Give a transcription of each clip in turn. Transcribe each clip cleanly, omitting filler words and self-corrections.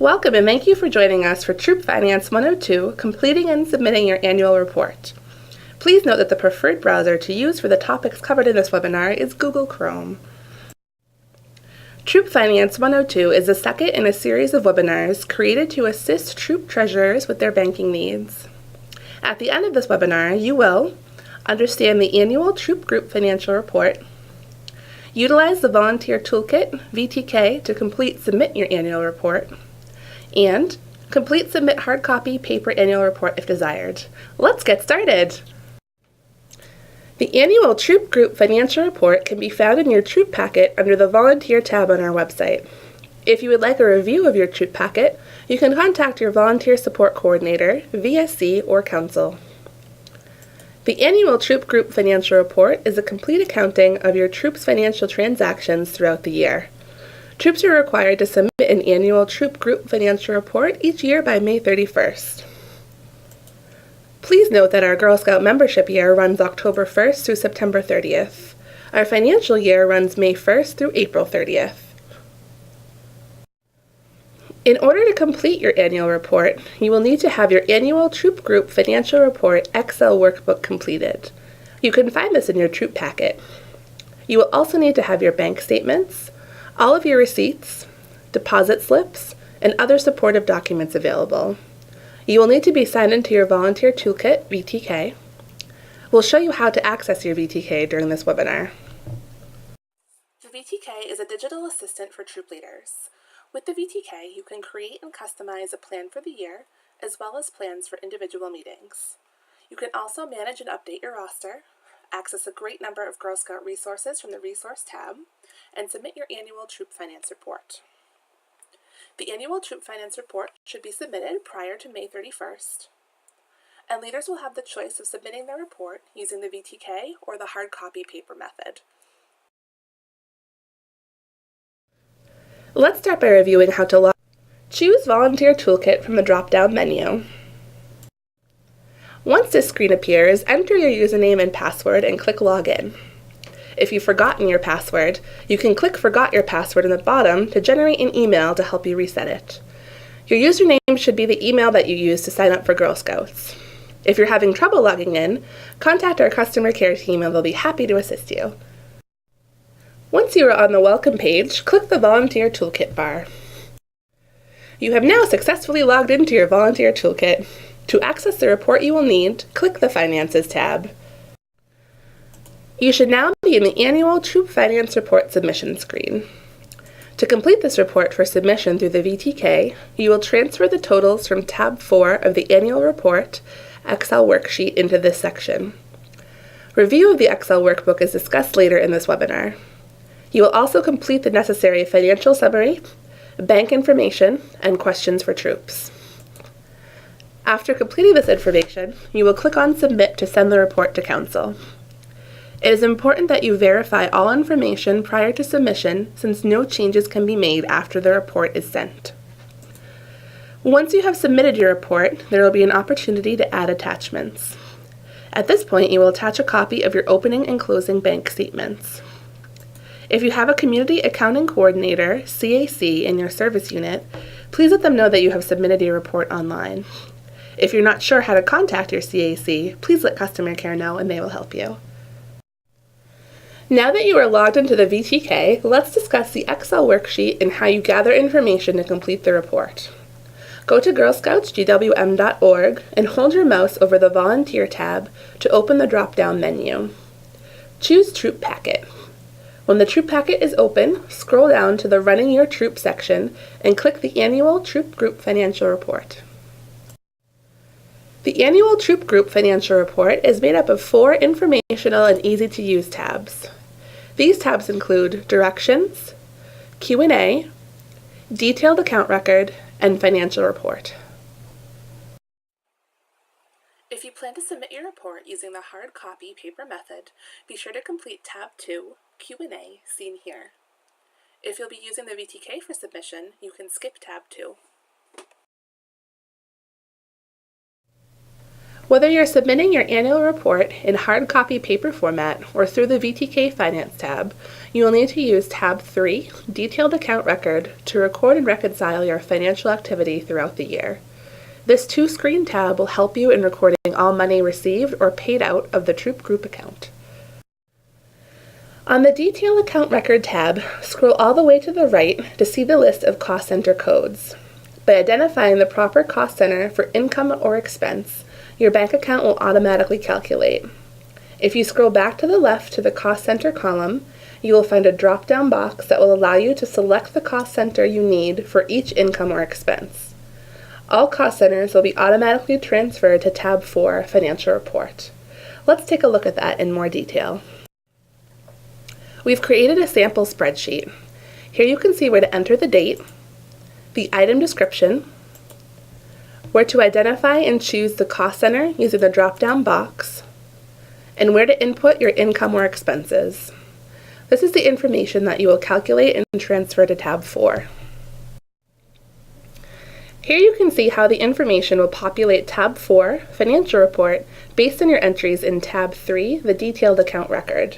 Welcome and thank you for joining us for Troop Finance 102, completing and submitting your annual report. Please note that the preferred browser to use for the topics covered in this webinar is Google Chrome. Troop Finance 102 is the second in a series of webinars created to assist troop treasurers with their banking needs. At the end of this webinar, you will understand the annual Troop Group Financial Report, utilize the Volunteer Toolkit, VTK, to submit your annual report, and submit hard copy paper annual report if desired. Let's get started! The annual Troop Group Financial Report can be found in your Troop Packet under the Volunteer tab on our website. If you would like a review of your Troop Packet, you can contact your Volunteer Support Coordinator, VSC, or Council. The annual Troop Group Financial Report is a complete accounting of your Troop's financial transactions throughout the year. Troops are required to submit an annual Troop Group Financial Report each year by May 31st. Please note that our Girl Scout membership year runs October 1st through September 30th. Our financial year runs May 1st through April 30th. In order to complete your annual report, you will need to have your annual Troop Group Financial Report Excel workbook completed. You can find this in your Troop Packet. You will also need to have your bank statements, all of your receipts, deposit slips, and other supportive documents available. You will need to be signed into your Volunteer Toolkit, VTK. We'll show you how to access your VTK during this webinar. The VTK is a digital assistant for troop leaders. With the VTK, you can create and customize a plan for the year, as well as plans for individual meetings. You can also manage and update your roster, access a great number of Girl Scout resources from the Resource tab, and submit your annual Troop Finance Report. The annual Troop Finance Report should be submitted prior to May 31st, and leaders will have the choice of submitting their report using the VTK or the hard copy paper method. Let's start by reviewing how to log in. Choose Volunteer Toolkit from the drop-down menu. Once this screen appears, enter your username and password and click Login. If you've forgotten your password, you can click Forgot Your Password in the bottom to generate an email to help you reset it. Your username should be the email that you use to sign up for Girl Scouts. If you're having trouble logging in, contact our customer care team and they'll be happy to assist you. Once you are on the Welcome page, click the Volunteer Toolkit bar. You have now successfully logged into your Volunteer Toolkit. To access the report you will need, click the Finances tab. You should now be in the annual Troop Finance Report submission screen. To complete this report for submission through the VTK, you will transfer the totals from tab 4 of the annual report Excel worksheet into this section. Review of the Excel workbook is discussed later in this webinar. You will also complete the necessary financial summary, bank information, and questions for troops. After completing this information, you will click on Submit to send the report to Council. It is important that you verify all information prior to submission, since no changes can be made after the report is sent. Once you have submitted your report, there will be an opportunity to add attachments. At this point, you will attach a copy of your opening and closing bank statements. If you have a Community Accounting Coordinator, CAC, in your service unit, please let them know that you have submitted your report online. If you're not sure how to contact your CAC, please let customer care know and they will help you. Now that you are logged into the VTK, let's discuss the Excel worksheet and how you gather information to complete the report. Go to girlscoutsgwm.org and hold your mouse over the Volunteer tab to open the drop-down menu. Choose Troop Packet. When the Troop Packet is open, scroll down to the Running Your Troop section and click the Annual Troop Group Financial Report. The Annual Troop Group Financial Report is made up of 4 informational and easy-to-use tabs. These tabs include Directions, Q&A, Detailed Account Record, and Financial Report. If you plan to submit your report using the hard copy paper method, be sure to complete Tab 2, Q&A, seen here. If you'll be using the VTK for submission, you can skip Tab 2. Whether you're submitting your annual report in hard copy paper format or through the VTK Finance tab, you will need to use tab 3, Detailed Account Record, to record and reconcile your financial activity throughout the year. This two-screen tab will help you in recording all money received or paid out of the Troop Group account. On the Detailed Account Record tab, scroll all the way to the right to see the list of cost center codes. By identifying the proper cost center for income or expense, your bank account will automatically calculate. If you scroll back to the left to the cost center column, you will find a drop-down box that will allow you to select the cost center you need for each income or expense. All cost centers will be automatically transferred to tab 4, Financial Report. Let's take a look at that in more detail. We've created a sample spreadsheet. Here you can see where to enter the date, the item description, where to identify and choose the cost center using the drop-down box, and where to input your income or expenses. This is the information that you will calculate and transfer to tab 4. Here you can see how the information will populate tab 4, Financial Report, based on your entries in tab 3, the Detailed Account Record.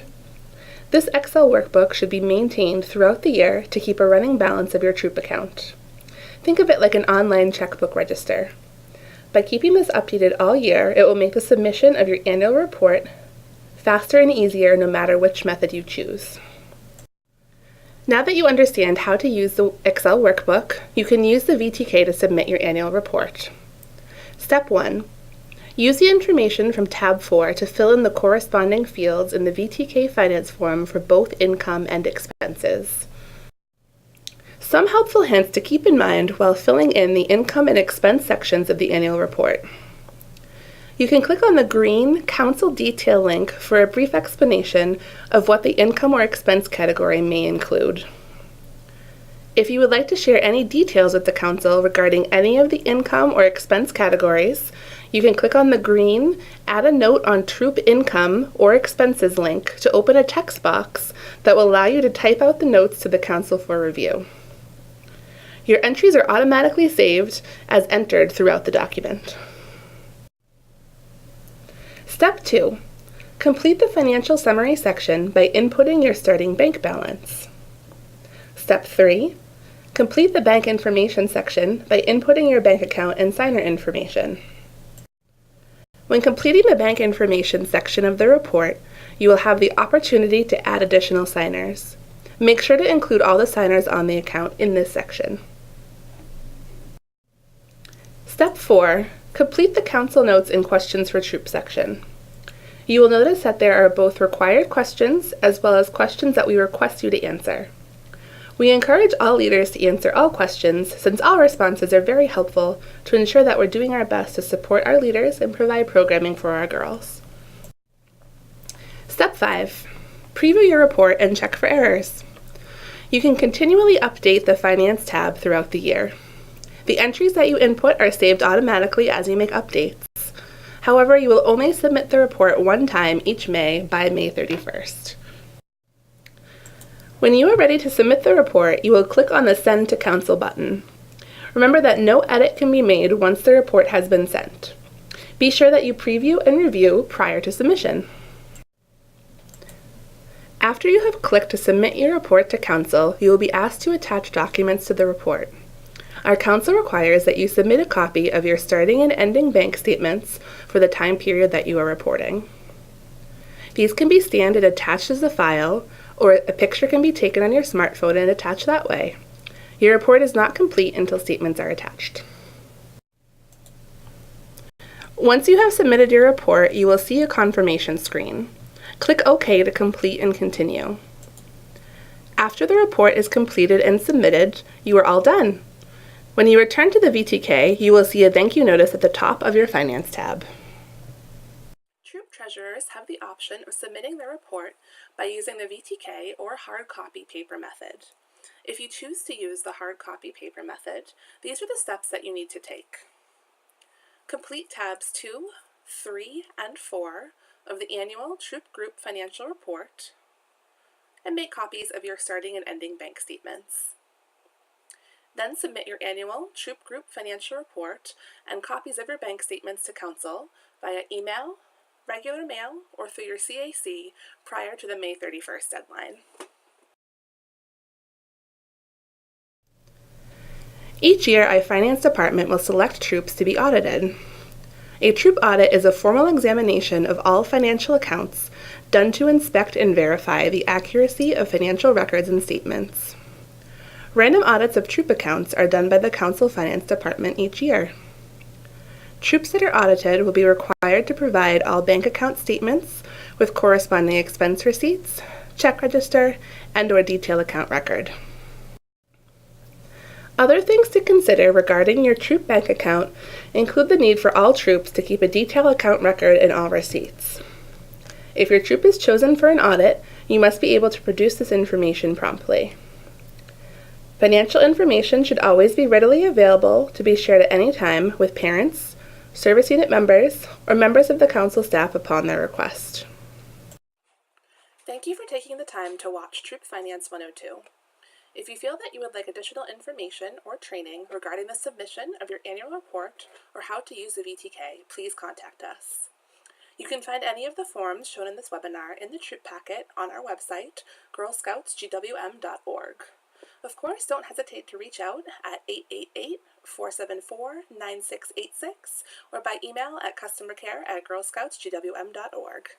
This Excel workbook should be maintained throughout the year to keep a running balance of your Troop account. Think of it like an online checkbook register. By keeping this updated all year, it will make the submission of your annual report faster and easier no matter which method you choose. Now that you understand how to use the Excel workbook, you can use the VTK to submit your annual report. Step 1. Use the information from tab 4 to fill in the corresponding fields in the VTK Finance form for both income and expenses. Some helpful hints to keep in mind while filling in the income and expense sections of the annual report. You can click on the green Council Detail link for a brief explanation of what the income or expense category may include. If you would like to share any details with the Council regarding any of the income or expense categories, you can click on the green Add a Note on Troop Income or Expenses link to open a text box that will allow you to type out the notes to the Council for review. Your entries are automatically saved as entered throughout the document. Step 2. Complete the financial summary section by inputting your starting bank balance. Step 3. Complete the bank information section by inputting your bank account and signer information. When completing the bank information section of the report, you will have the opportunity to add additional signers. Make sure to include all the signers on the account in this section. Step 4. Complete the Council Notes and Questions for Troop section. You will notice that there are both required questions as well as questions that we request you to answer. We encourage all leaders to answer all questions since all responses are very helpful to ensure that we're doing our best to support our leaders and provide programming for our girls. Step 5. Preview your report and check for errors. You can continually update the Finance tab throughout the year. The entries that you input are saved automatically as you make updates. However, you will only submit the report one time each May by May 31st. When you are ready to submit the report, you will click on the Send to Council button. Remember that no edit can be made once the report has been sent. Be sure that you preview and review prior to submission. After you have clicked to submit your report to Council, you will be asked to attach documents to the report. Our Council requires that you submit a copy of your starting and ending bank statements for the time period that you are reporting. These can be scanned and attached as a file, or a picture can be taken on your smartphone and attached that way. Your report is not complete until statements are attached. Once you have submitted your report, you will see a confirmation screen. Click OK to complete and continue. After the report is completed and submitted, you are all done. When you return to the VTK, you will see a thank you notice at the top of your Finance tab. Troop treasurers have the option of submitting their report by using the VTK or hard copy paper method. If you choose to use the hard copy paper method, these are the steps that you need to take. Complete tabs 2, 3, and 4 of the annual Troop Group Financial Report, and make copies of your starting and ending bank statements. Then submit your annual Troop Group financial report and copies of your bank statements to Council via email, regular mail, or through your CAC prior to the May 31st deadline. Each year, our finance department will select troops to be audited. A troop audit is a formal examination of all financial accounts done to inspect and verify the accuracy of financial records and statements. Random audits of troop accounts are done by the Council Finance Department each year. Troops that are audited will be required to provide all bank account statements with corresponding expense receipts, check register, and/or detail account record. Other things to consider regarding your troop bank account include the need for all troops to keep a detailed account record and all receipts. If your troop is chosen for an audit, you must be able to produce this information promptly. Financial information should always be readily available to be shared at any time with parents, service unit members, or members of the council staff upon their request. Thank you for taking the time to watch Troop Finance 102. If you feel that you would like additional information or training regarding the submission of your annual report or how to use the VTK, please contact us. You can find any of the forms shown in this webinar in the troop packet on our website, girlscoutsgwm.org. Of course, don't hesitate to reach out at 888-474-9686 or by email at customercare@girlscoutsgwm.org.